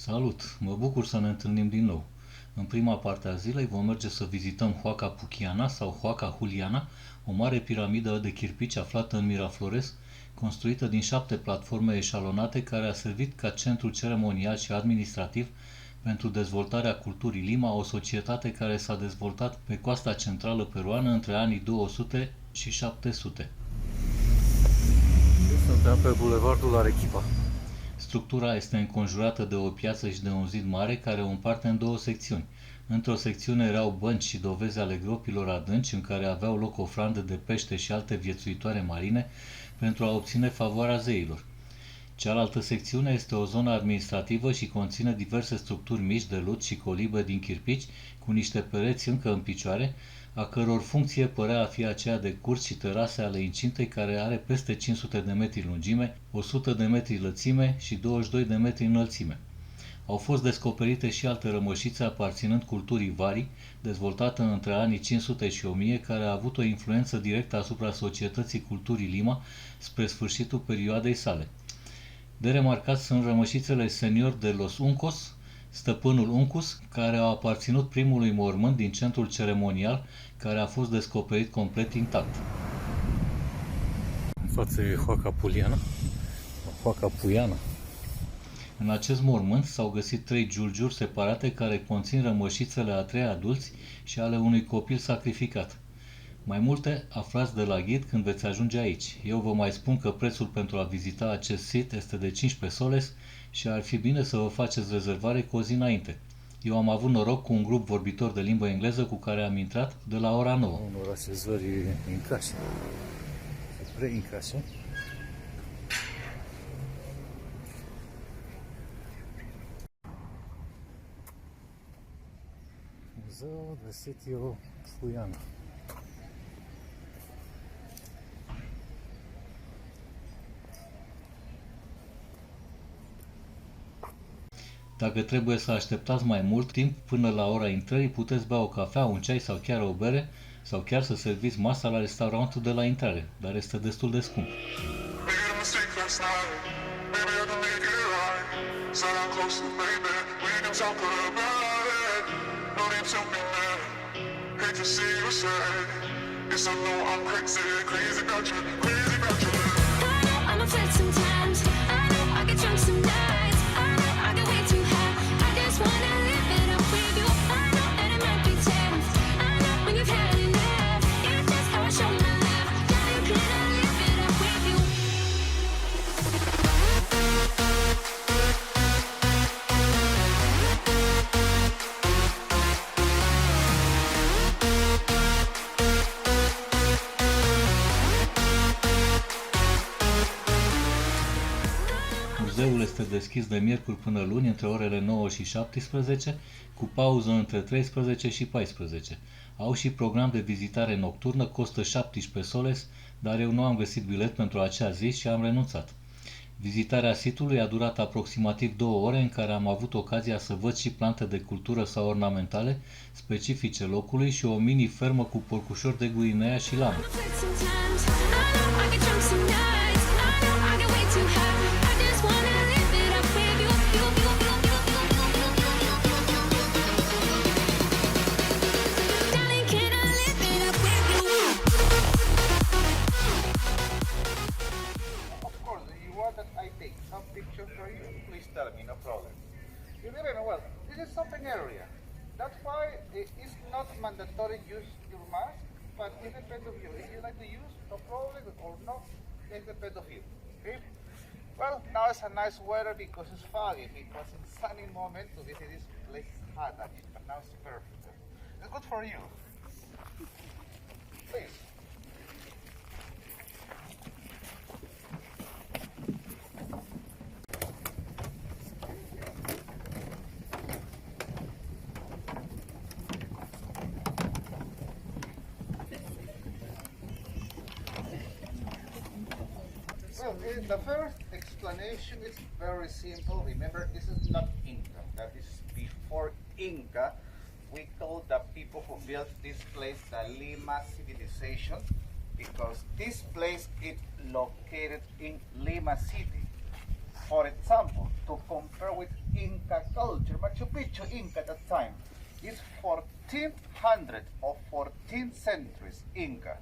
Salut! Mă bucur să ne întâlnim din nou. În prima parte a zilei vom merge să vizităm Huaca Pucllana sau Huaca Pucllana, o mare piramidă de chirpici aflată în Miraflores, construită din 7 platforme eșalonate care a servit ca centru ceremonial și administrativ pentru dezvoltarea culturii Lima, o societate care s-a dezvoltat pe coasta centrală peruană între anii 200 și 700. Suntem pe bulevardul Arequipa. Structura este înconjurată de o piață și de un zid mare care o împarte în două secțiuni. Într-o secțiune erau bănci și dovezi ale gropilor adânci în care aveau loc ofrande de pește și alte viețuitoare marine pentru a obține favoarea zeilor. Cealaltă secțiune este o zonă administrativă și conține diverse structuri mici de lut și colibe din chirpici cu niște pereți încă în picioare, a căror funcție părea a fi aceea de curți și terase ale incintei, care are peste 500 de metri lungime, 100 de metri lățime și 22 de metri înălțime. Au fost descoperite și alte rămășițe aparținând culturii Vari, dezvoltată între anii 500 și 1000, care a avut o influență directă asupra societății culturii Lima spre sfârșitul perioadei sale. De remarcat sunt rămășițele Señor de los Uncos, stăpânul Uncus, care au aparținut primului mormânt din centrul ceremonial, care a fost descoperit complet intact. În față e Huaca Pucllana. Huaca Pucllana. În acest mormânt s-au găsit 3 giulgiuri separate care conțin rămășițele a 3 adulți și ale unui copil sacrificat. Mai multe aflați de la ghid când veți ajunge aici. Eu vă mai spun că prețul pentru a vizita acest sit este de 15 soles și ar fi bine să vă faceți rezervare cu o zi înainte. Eu am avut noroc cu un grup vorbitor de limbă engleză cu care am intrat de la ora 9. Unor așezări în casă. În casă. Museo de Sitio Pucllana. Dacă trebuie să așteptați mai mult timp până la ora intrării, puteți bea o cafea, un ceai sau chiar o bere, sau chiar să serviți masa la restaurantul de la intrare, dar este destul de scump. Muzeul este deschis de miercuri până luni între orele 9 și 17, cu pauză între 13 și 14. Au și program de vizitare nocturnă, costă 17 soles, dar eu nu am găsit bilet pentru acea zi și am renunțat. Vizitarea sitului a durat aproximativ 2 ore, în care am avut ocazia să văd și plante de cultură sau ornamentale specifice locului și o mini-fermă cu porcușori de Guinea și lame. Tell me, no problem. You live in, well, this is shopping area. That's why it's not mandatory use your mask, but it depends on you. If you like to use, no problem, or not, it depends on you. Okay? Well, now it's a nice weather because it's foggy, because it's sunny moment to visit this place is hot actually, but now it's perfect. It's good for you. Please. Well, the first explanation is very simple. Remember, this is not Inca. That is before Inca. We call the people who built this place the Lima civilization because this place is located in Lima City. For example, to compare with Inca culture, Machu Picchu Inca at that time, is 1400 or 14th centuries Inca.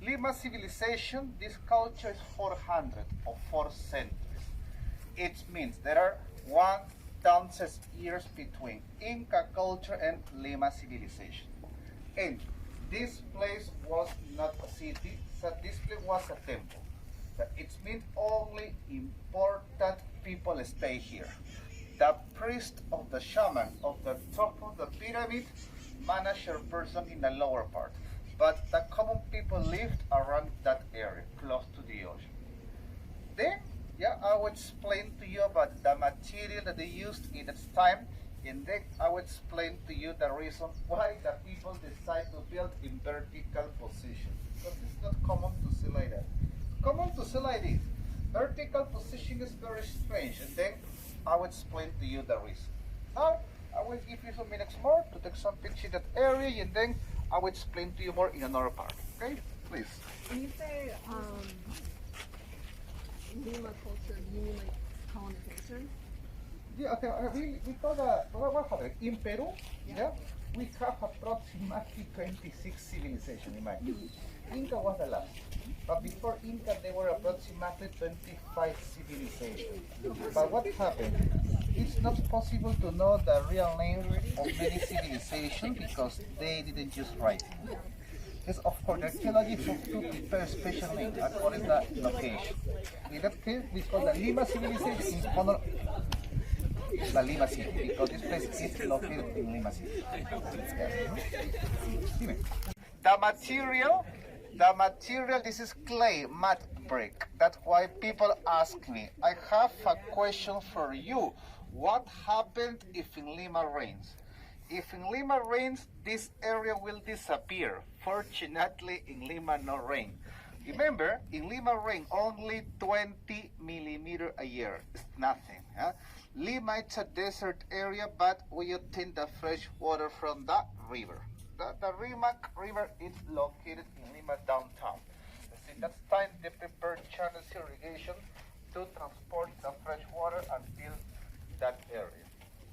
Lima civilization, this culture is 400 or 4 centuries. It means there are 1,000 years between Inca culture and Lima civilization. And this place was not a city, so this place was a temple. So it means only important people stay here. The priest of the shaman of the top of the pyramid managed a person in the lower part. But the common people lived around that area, close to the ocean. Then, I will explain to you about the material that they used in its time, and then I will explain to you the reason why the people decide to build in vertical position. Because it's not common to see like that. Common to see like this. Vertical position is very strange, and then I will explain to you the reason. Now, I will give you some minutes more to take some pictures in that area, and then I will explain to you more in another part. Okay? Please. When you say Lima culture, do you mean like colonization? Yeah, okay. We call what happened in Peru. Yeah, we have approximately 26 civilizations. Imagine, Inca was the last, but before Inca there were approximately 25 civilizations. But what happened? It's not possible to know the real name of many civilizations because they didn't use writing. Yes, of course, the archaeologists have to prepare special names according to the location. In that case, we call the Lima civilization in honor the Lima city because this place is located in Lima city. Yes. The material, this is clay, mud brick. That's why people ask me, I have a question for you. What happened if in Lima rains? If in Lima rains, this area will disappear. Fortunately, in Lima no rain. Remember, in Lima rain only 20 millimeters a year. It's nothing. Huh? Lima is a desert area, but we obtain the fresh water from the river. The Rimac River is located in Lima downtown. In that time, they prepared channels irrigation to transport the fresh water until that area.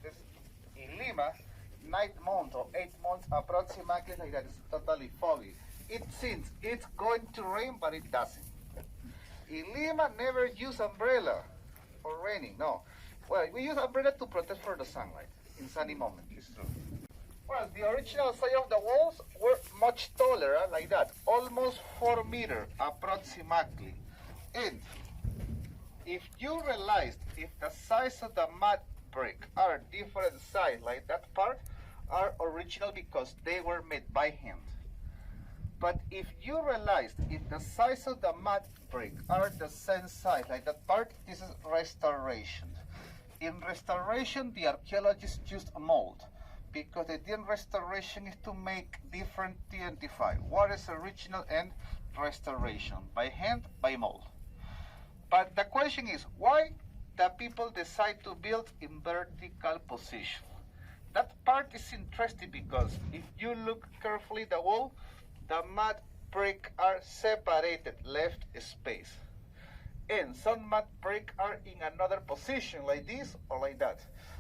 This, in Lima, 9 months or 8 months approximately like that, it's totally foggy. It seems it's going to rain, but it doesn't. In Lima, never use umbrella for raining, no. Well, we use umbrella to protect from the sunlight in sunny moment, it's true. Well, the original size of the walls were much taller, like that, almost 4 meters approximately. And if you realized if the size of the mud brick are different size, like that part, are original because they were made by hand. But if you realized if the size of the mud brick are the same size, like that part, this is restoration. In restoration, the archaeologists used a mold because the idea in restoration is to make different to identify what is original and restoration, by hand, by mold. But the question is, why the people decide to build in vertical position? That part is interesting because if you look carefully the wall, the mud brick are separated, left space. And some mud brick are in another position, like this or like that.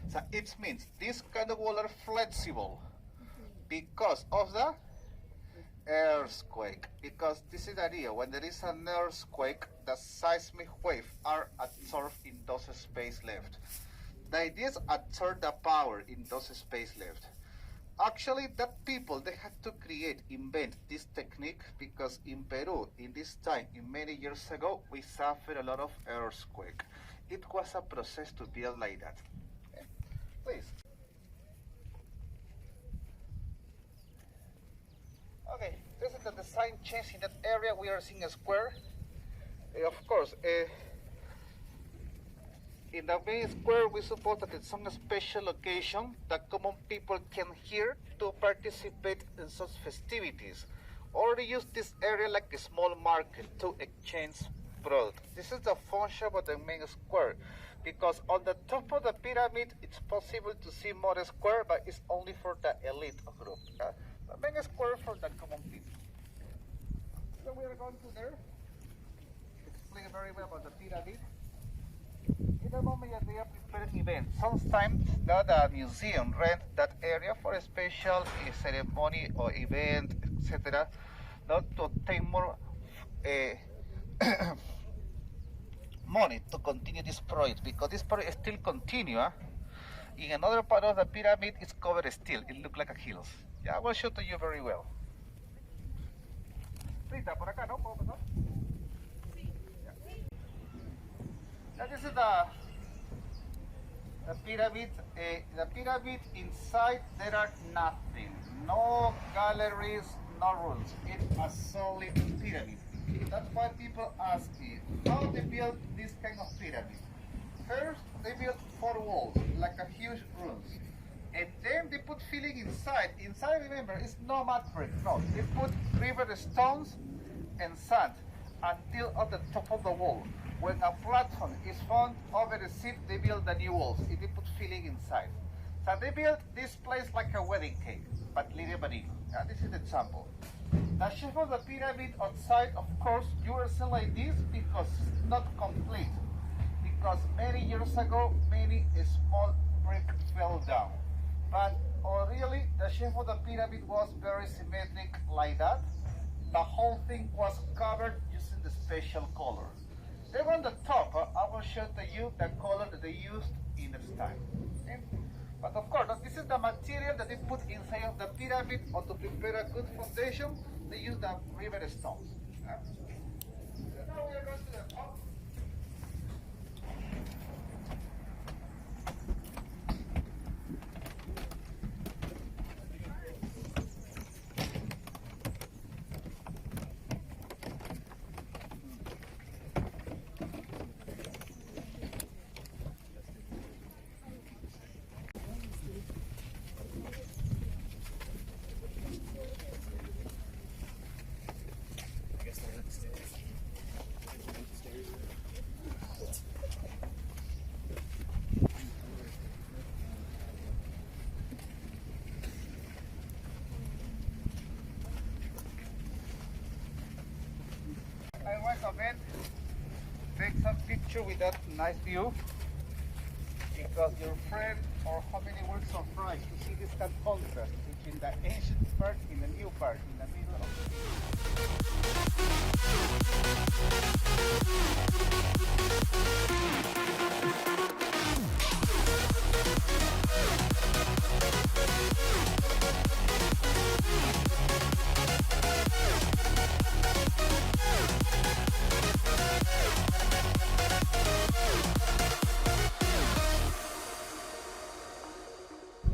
So it means this kind of wall are flexible because of the earthquake. Because this is the idea, when there is an earthquake, the seismic wave are absorbed in those space left. The idea is absorb the power in those space left. Actually, that people, they had to invent this technique because in Peru, in this time, in many years ago, we suffered a lot of earthquake. It was a process to build like that. Okay. Please. Okay, this is the design change in that area. We are seeing a square. Of course, in the main square, we suppose that it's some special occasion that common people can hear to participate in such festivities, or they use this area like a small market to exchange products. This is the function of the main square, because on the top of the pyramid, it's possible to see more square, but it's only for the elite group. The main square for the common people. So we are going to there. Explain very well about the pyramid. In the moment that they are preparing events, sometimes the museum rent that area for a special ceremony or event, etc. Not to obtain more money to continue this project, because this project still continue. In another part of the pyramid, it's covered still. It looks like a hills. Yeah, I will show to you very well. Rita, por acá, ¿no? ¿Puedo pasar? Now this is the pyramid. The pyramid inside there are nothing, no galleries, no rooms. It's a solid pyramid. That's why people ask me how they build this kind of pyramid. First, they built 4 walls, like a huge rooms. And then they put filling inside. Inside, remember, it's no mud brick. No, they put river stones and sand until at the top of the wall. When a platform is found over the seat, they build the new walls. And they put filling inside. So they built this place like a wedding cake, but little marino. This is the example. The shape of the pyramid outside, of course, you are seeing like this because it's not complete. Because many years ago, many small bricks fell down. But really, the shape of the pyramid was very symmetric like that. The whole thing was covered using the special color. Then on the top, I will show to you the color that they used in the time. Okay? But of course, this is the material that they put inside of the pyramid, or to prepare a good foundation, they use the river stones. So now we are going to the top. I recommend take some picture with that nice view, because your friend or family will surprised to see this kind of contrast between the ancient part and the new part in the middle of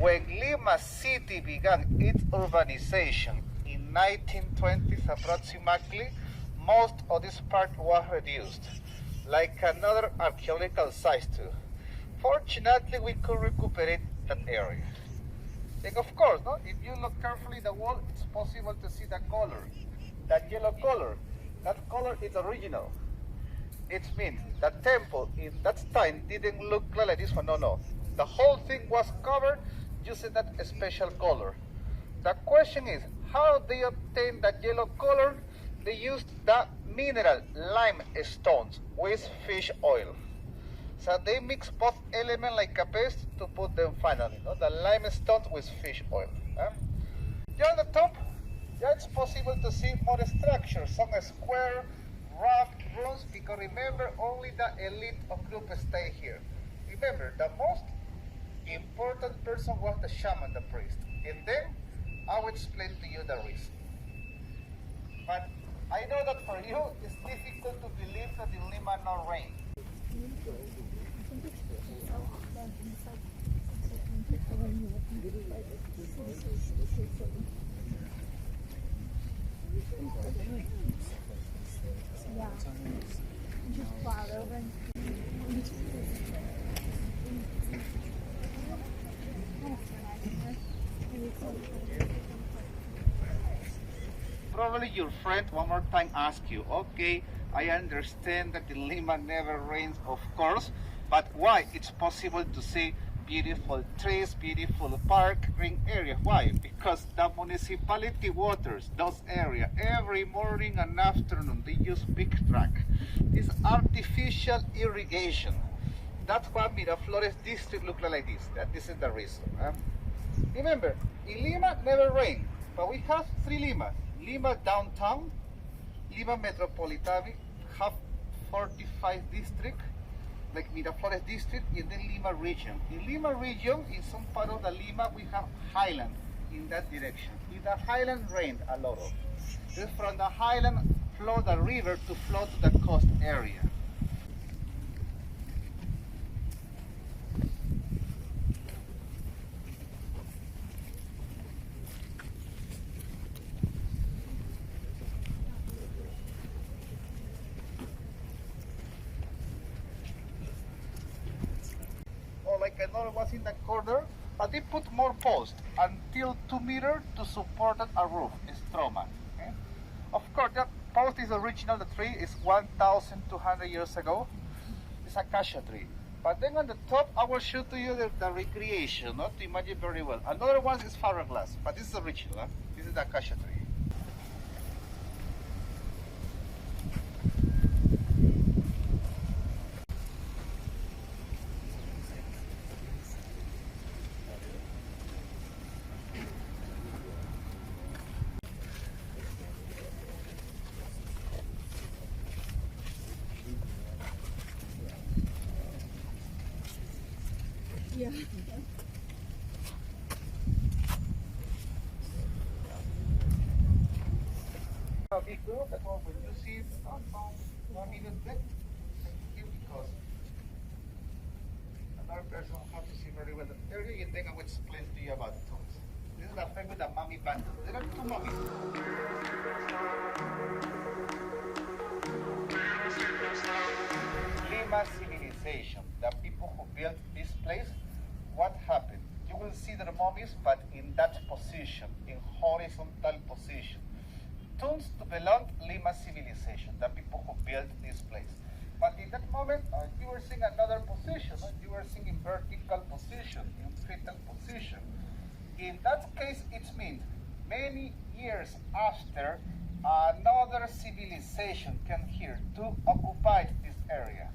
When Lima city began its urbanization in 1920s approximately, most of this part was reduced, like another archaeological site too. Fortunately, we could recuperate that area. And of course, no, if you look carefully at the wall, it's possible to see the color. That yellow color, that color is original. It means the temple in that time didn't look like this one, no. The whole thing was covered using that special color. The question is, how they obtain that yellow color? They used the mineral limestones with fish oil. So they mix both elements like a paste to put them finally, no? The limestones with fish oil. Here on the top, it's possible to see more structures, some square, rough rooms, because remember, only the elite of group stay here. Remember, the most important person was the shaman, the priest. And then I will explain to you the reason. But I know that for you, it's difficult to believe that in Lima no rain. Probably your friend one more time ask you, okay, I understand that in Lima never rains, of course, but why it's possible to see beautiful trees, beautiful park, green area? Why? Because the municipality waters those areas every morning and afternoon. They use big truck. It's artificial irrigation. that's why Miraflores district look like this. This is the reason. Remember, in Lima never rain, but we have three Limas. Lima downtown, Lima metropolitan, have 45 district, like Miraflores district, and then Lima region. In Lima region, in some part of the Lima, we have highland in that direction. In the highland rained a lot of. Then from the highland flow the river to flow to the coast area. Like another was in the corner, but they put more posts until 2 meters to support a roof, a stroma. Okay? Of course, that post is original, the tree is 1,200 years ago. It's a acacia tree. But then on the top, I will show to you the recreation, not to imagine very well. Another one is fiberglass, but this is original. Huh? This is the acacia tree. Yeah. A big group, that's why when you see 1 minute back, because another person will have to see very well the area, and then I will explain to you about the tools. This is the thing with the mummy bundle. There are two mummies. Lima civilization, the people who built this place, what happened? You will see their mummies, but in that position, in horizontal position. Tombs to belong Lima civilization, the people who built this place. But in that moment, you were seeing another position. You were seeing in vertical position, in fetal position. In that case, it means many years after, another civilization came here to occupy this area,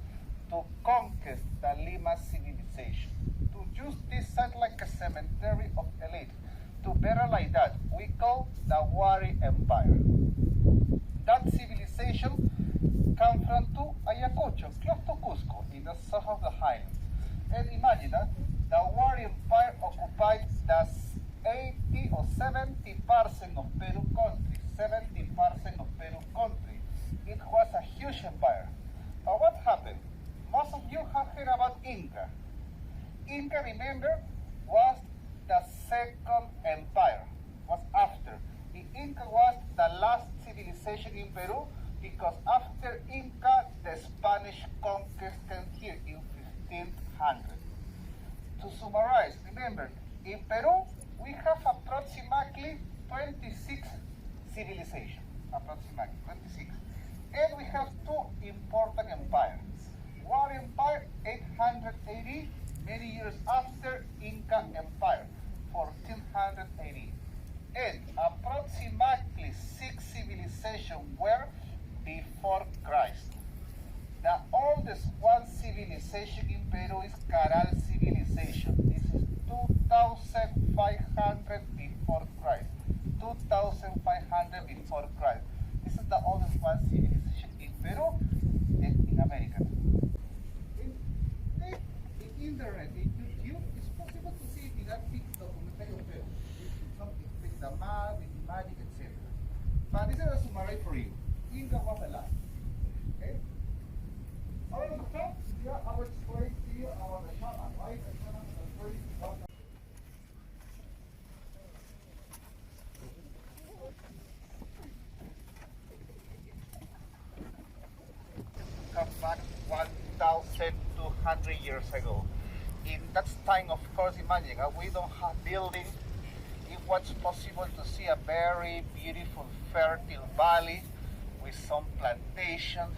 to conquer the Lima civilization, to use this site like a cemetery of elite. To better like that, we call the Wari Empire. That civilization come from to Ayacucho, close to Cusco, in the south of the highlands. And imagine that the Wari Empire occupied the 80 or 70% of Peru country, 70% of Peru country. It was a huge empire. But what happened? Most of you have heard about Inca. Inca, remember, was the second empire, was after. The Inca was the last civilization in Peru because after Inca, the Spanish conquest came here in 1500. To summarize, remember, in Peru, we have approximately 26 civilizations, approximately 26. And we have two important empires. One empire, 880, many years after Inca Empire, 1480. And approximately 6 civilizations were before Christ. The oldest one civilization in Peru is Caral civilization. This is 2500 before Christ. 2500 before Christ. This is the oldest one civilization in Peru and in America. In internet, in YouTube, it's possible to see didactic documentary of Peru. Something with the map, with the magic, etc. But this is a summary for you. Inca was the last. Okay? All of the stuff, yeah, I will explain to you about the shaman, right? The shaman is a very important. Come back 1,200 years ago. In that time, of course, imagine, we don't have buildings. It was possible to see a very beautiful, fertile valley with some plantations,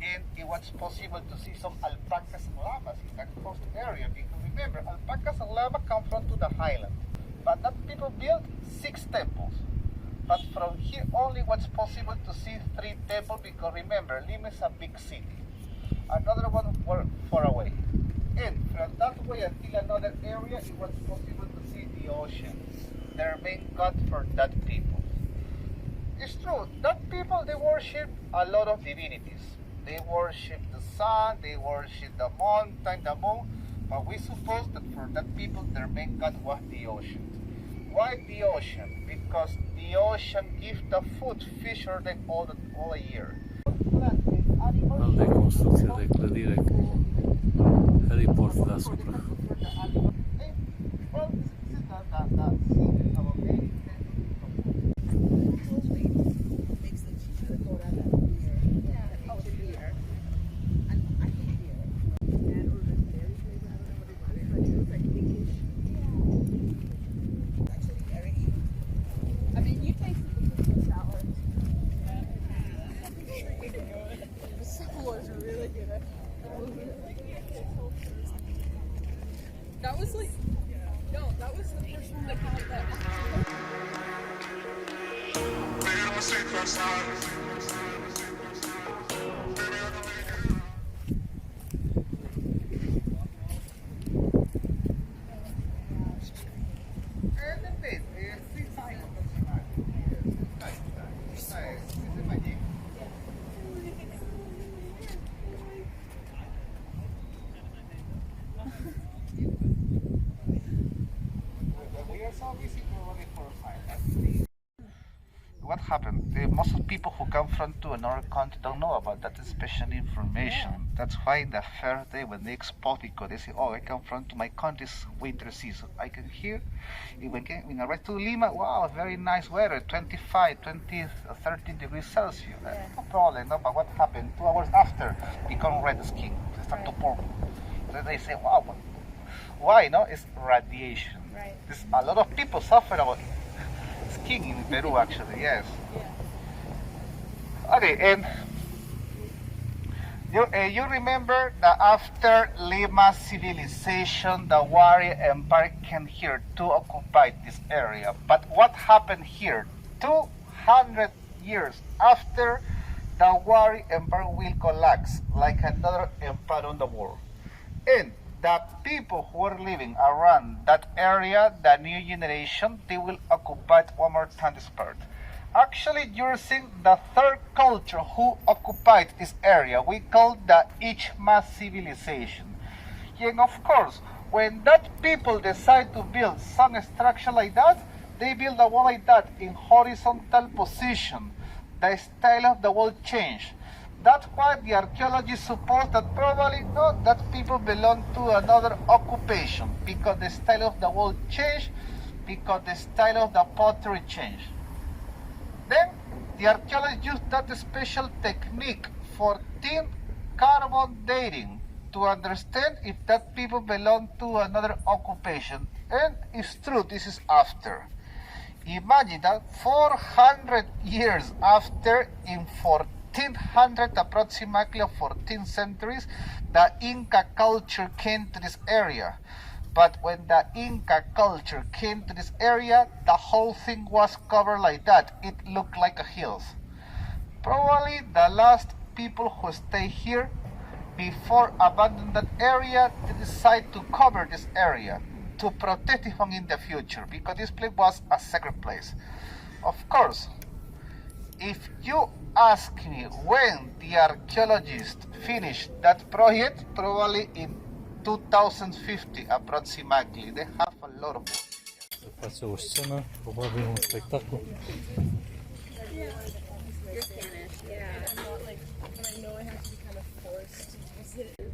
and it was possible to see some alpacas and llamas in that coast area, because remember, alpacas and llamas come from to the highland. But that people built 6 temples. But from here only was possible to see 3 temples, because remember, Lima is a big city. Another one were far away. from that way until another area, it was possible to see the ocean. Their main god for that people. It's true, that people, they worship a lot of divinities. They worship the sun, they worship the mountain, the moon, but we suppose that for that people, their main god was the ocean. Why the ocean? Because the ocean gives the food, fish or them all a year. Al de construcție de clădire cu heliport deasupra. That was like, no, that was the first one that had that. What happened? Most of the people who come from to another country don't know about that special information. Yeah. That's why the first day when they export, because they say, oh, I come from to my country's winter season. I can hear, when I arrive to Lima, wow, very nice weather, 25, 20, 13 degrees Celsius. Yeah. No problem, no, but what happened? 2 hours after, become red skin, they start to purple. Then they say, wow, but why? No, it's radiation. Right. There's a lot of people suffer about skin in Peru, actually, yes. Yeah. Okay, and you remember that after Lima civilization, the warrior empire came here to occupy this area. But what happened here? 200 years after, the warrior empire will collapse like another empire on the world. And the people who are living around that area, the new generation, they will occupy it one more time this part. Actually, you're seeing the third culture who occupied this area. We call the Ichma civilization. And of course, when that people decide to build some structure like that, they build a wall like that in horizontal position. The style of the wall changed. That's why the archaeologists suppose that probably not that people belong to another occupation, because the style of the wall changed, because the style of the pottery changed. Then the archaeologists used that special technique for thin carbon dating to understand if that people belong to another occupation. And it's true, this is after. Imagine that 400 years after, in 1400 approximately, 14 centuries, the Inca culture came to this area. But when the Inca culture came to this area, the whole thing was covered like that. It looked like a hills. Probably the last people who stay here before abandoning that area, they decide to cover this area to protect it from in the future, because this place was a sacred place. Of course, if you ask me when the archaeologists finished that project, probably in 2050 approximately. They have a lot of work. Face o scenă, probabil un spectacol.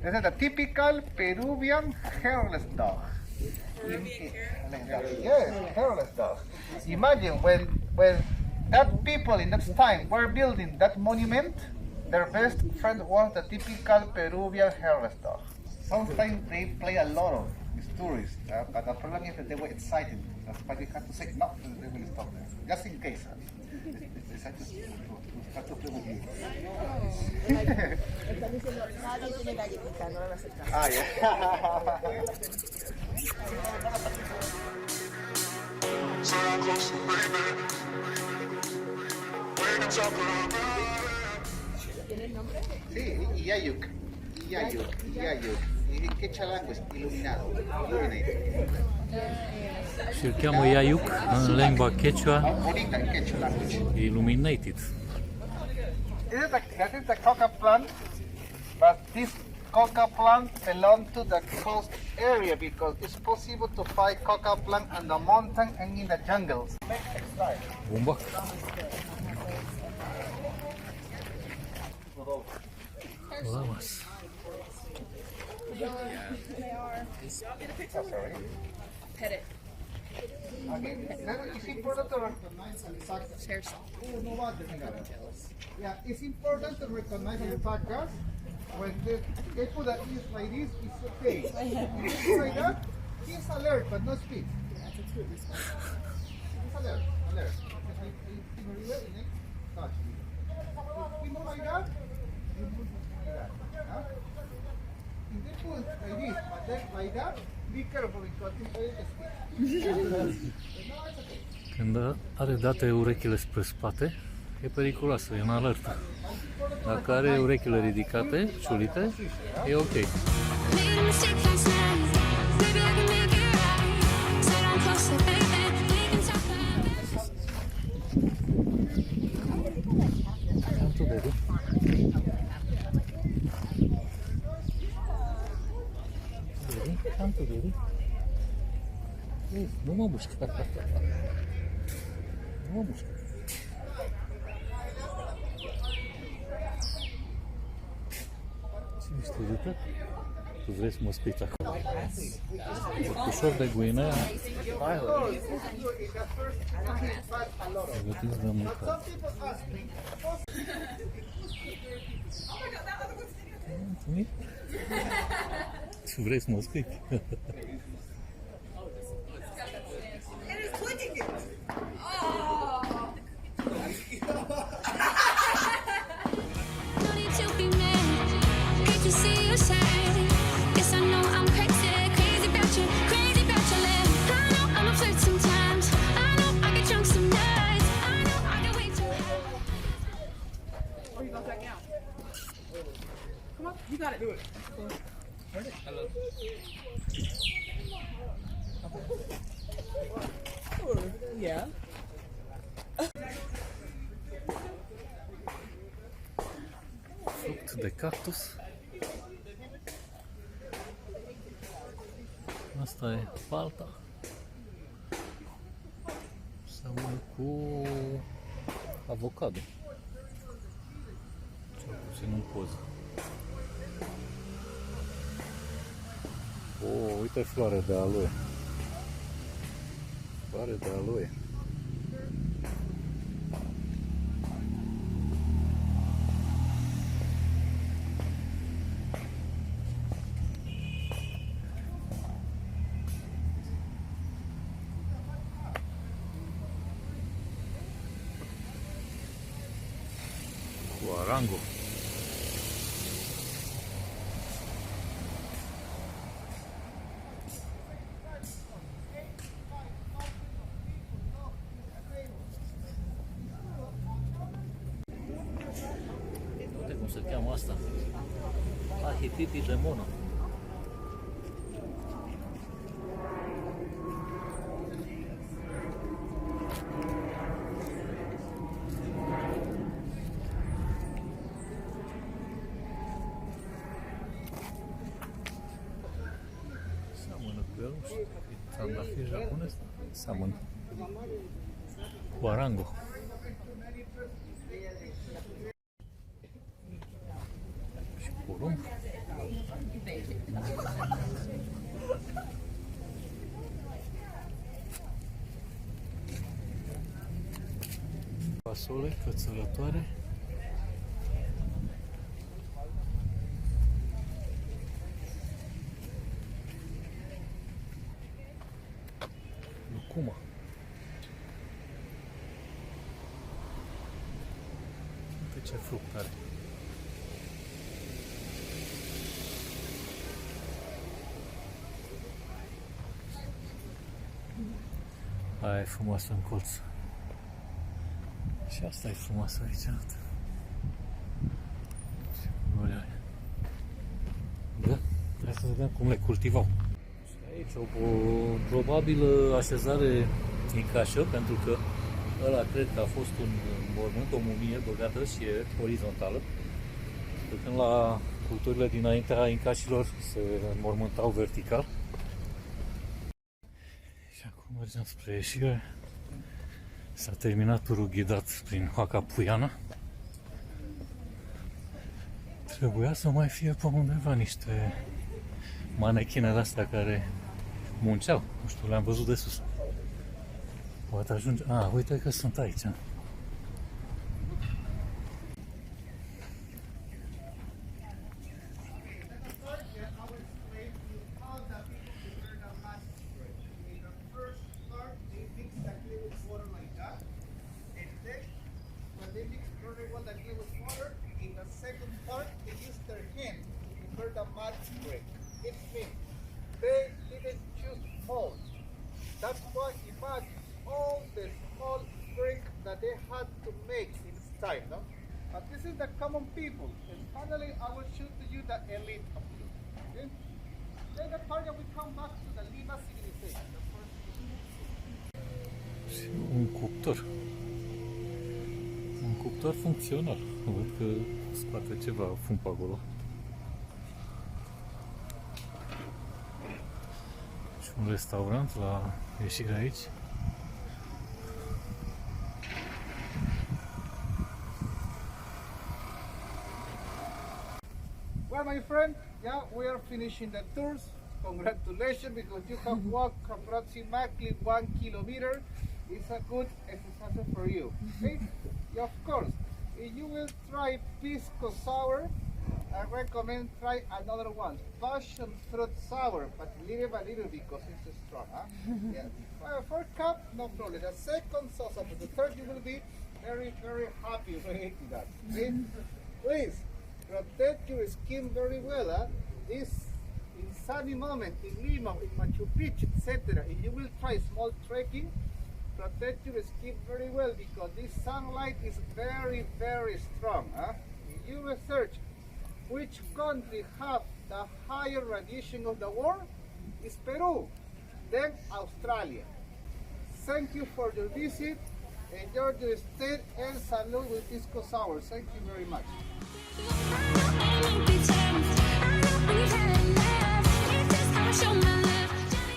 This is the typical Peruvian hairless dog. Yes, hairless dog. Imagine when that people in that time were building that monument, their best friend was the typical Peruvian hairless dog. Sometimes they play a lot of these tourists, but the problem is that they were excited. That's why they had to say, no, they will stop there. Just in case. They decided to start to play with you. Ah, yeah. Sí, Iyayuk. in the Quechua language, iluminado, illuminated. Și îl cheamă Iaiuc în limba Quechua, Bonita in Quechua language. illuminated. That is the coca plant, but this coca plant belongs to the coast area because it's possible to find coca plant on the mountain and in the jungles. Bumbac. Vamos. Sorry. Pet it. Okay. Now it's important to recognize alpacas. Share some. Yeah, it's important to recognize alpacas. When they put a ears like this, it's okay. Like that, he's alert but not speak. He's alert, alert. Touch. If you move like that, you move like that. Huh? If they put like this, but then like that, be careful because it's very speak. No, it's okay. Când are date urechile spre spate, e periculoasă, e în alertă. Dacă are urechile ridicate, ciulite, e ok. Nu mă mușcă. Nu mă mușcă. Cine știe de tu vrei să mă spui acolo. Ușor de Guinea. Pregătiți de mâncare. Tu vrei să mă spui? You got it. Do it. Yeah. Fruct de cactus. Asta e palta. Seamănă cu avocado. Cel puțin în poză. Uite floare de aloe. Floare de aloe. Guarango. Cum se cheamă asta? Ahititi de mono. Seamănă cu el, nu știu, trandafir japonez, seamănă. Guarango. Și porumb. Fasole cățărătoare. Lucuma. Uite ce fruct are. Aia e frumoasă în colț. Și asta e frumoasă aici. Ce culori are. Da? Hai să vedem. vedem cum le cultivau. Și aici o probabilă așezare incașă, pentru că ăla cred că a fost un mormânt, o mumie băgată și e orizontală. Pe când la culturile dinaintea incașilor se înmormântau vertical. Și acum mergem spre ieșire. S-a terminat turul ghidat prin Huaca Pucllana. Trebuia să mai fie pe undeva niște manechinele astea care munceau. Nu știu, le-am văzut de sus. Poate ajunge... uite că sunt aici. That's why imagine all the small drink that they had to make in this time, no? But this is the common people, and finally I will show to you the elite of you. Okay? Then the part that we come back to the Lima civilization. The first un cuptor. Un cuptor funcțional. Văd că scoate ceva fum pe acolo. Și un restaurant la ieșire aici. Well, my friend, yeah, we are finishing the tours. Congratulations, because you have walked approximately 1 kilometer. It's a good exercise for you. Okay? Yeah, of course, if you will try pisco sour, I recommend try another one, passion fruit sour, but little by little because it's strong. Huh? Yeah. For cup, no problem. The second sauce, but the third you will be very, very happy when eating that. Okay? Please protect your skin very well. Huh? This in sunny moment in Lima, in Machu Picchu, etc. If you will try small trekking, protect your skin very well because this sunlight is very, very strong. Huh? If you research which country have the higher radiation of the world, is Peru, then Australia. Thank you for your visit. Enjoy your stay and salud with pisco sour. Thank you very much.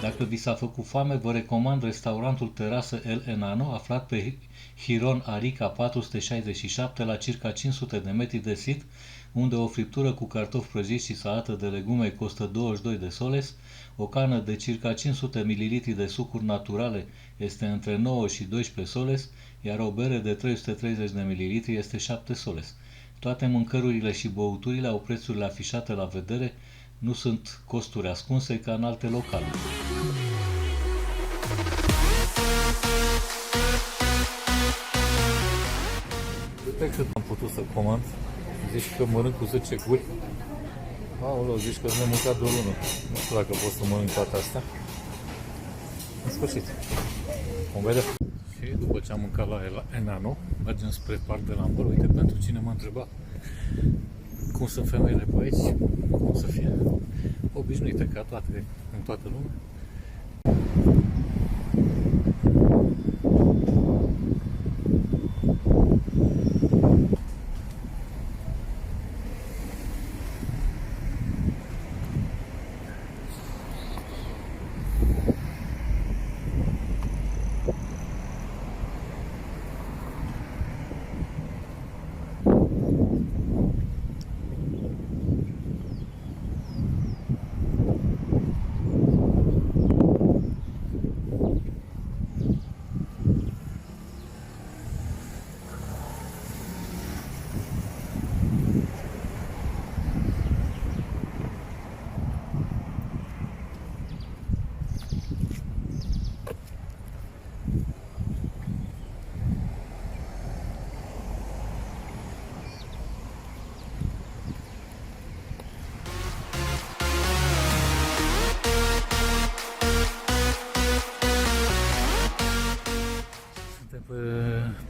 Dacă vi s-a făcut foame, vă recomand restaurantul Terasă El Enano, aflat pe Hiron Arica 467 la circa 500 de metri de sit, unde o friptură cu cartofi prăjiți și salată de legume costă 22 de soles, o cană de circa 500 ml de sucuri naturale este între 9 și 12 soles, iar o bere de 330 de ml este 7 soles. Toate mâncărurile și băuturile au prețurile afișate la vedere, nu sunt costuri ascunse ca în alte locale. Uite cât am putut să comand. Zici că mănânc cu 10 guri. Aoleu, zici că nu am mâncat doar unul. Nu știu dacă pot să mănânc toate astea. În sfârșit. Vom vedea. Și după ce am mâncat la Enano, mergem spre Parc de Lambăr. Uite, pentru cine m-a întrebat cum sunt femeile pe aici, cum să fie obișnuite ca toate, în toată lumea.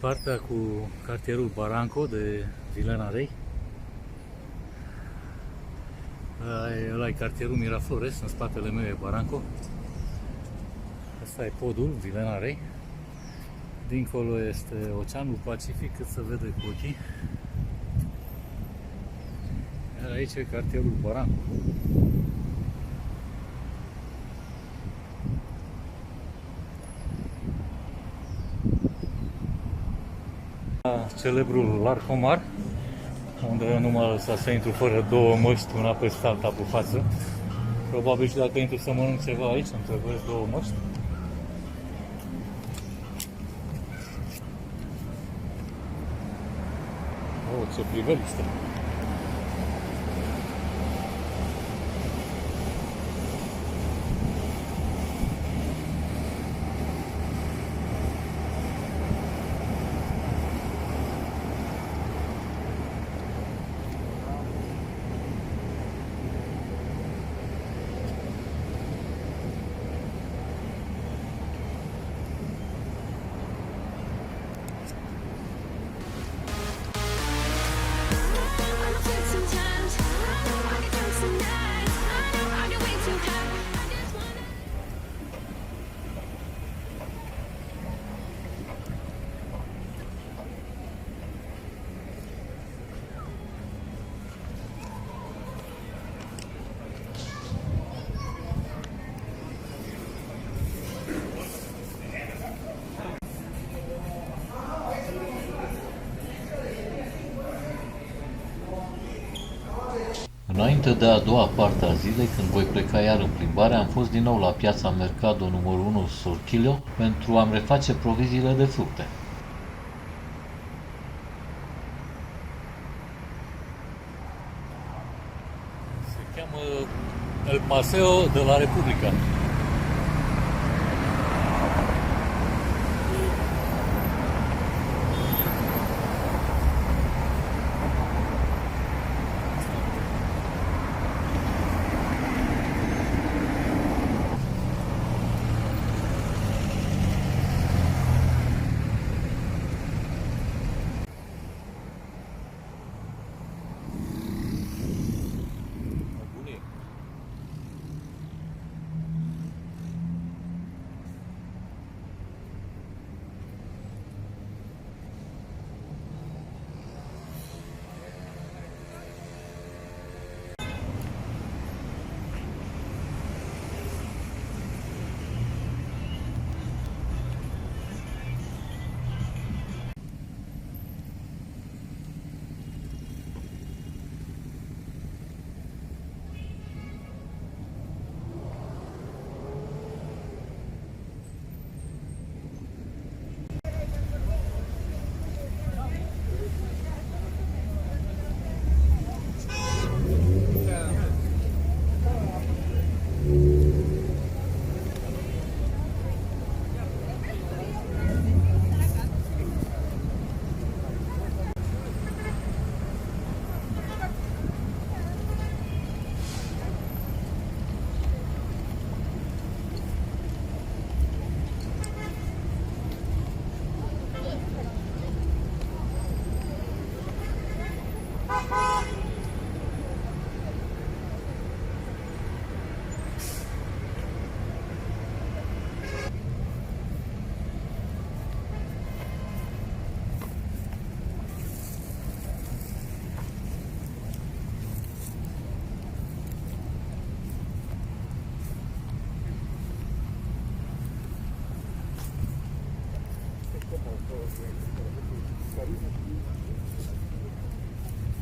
Partea cu cartierul Barranco de Vilena Rei. Ăla e cartierul Miraflores, în spatele meu e Barranco. Asta e podul Vilenarei. Dincolo este Oceanul Pacific, cât se vede cu ochii. Iar aici e cartierul Barranco. Celebrul Larcomar, unde nu m-a lăsat să intru fără două măști, una peste alta pe față. Probabil și dacă intru să mănânc ceva aici, îmi trebuie două măști. Oh, ce priveliște! Înainte de a doua parte a zilei, când voi pleca iar în plimbare, am fost din nou la piața Mercado numărul 1 Sorchilio pentru a-mi reface proviziile de fructe. Se cheamă El Paseo de la República.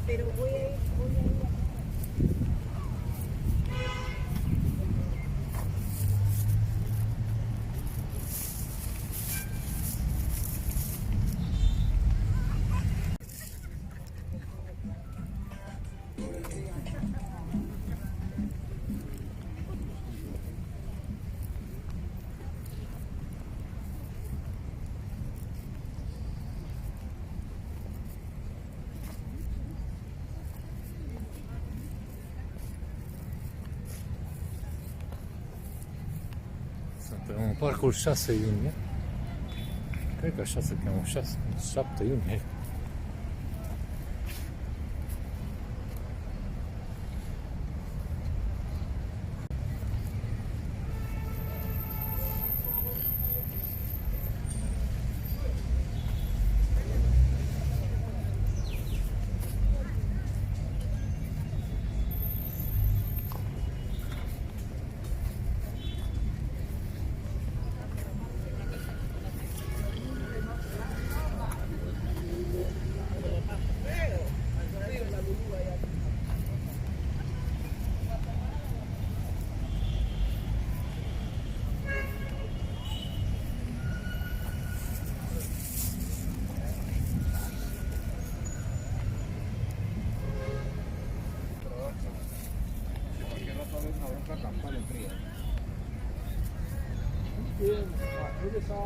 Pero voy a ir. Suntem în parcul 6 iunie. Cred că așa se cheamă, 7 iunie. Yeah,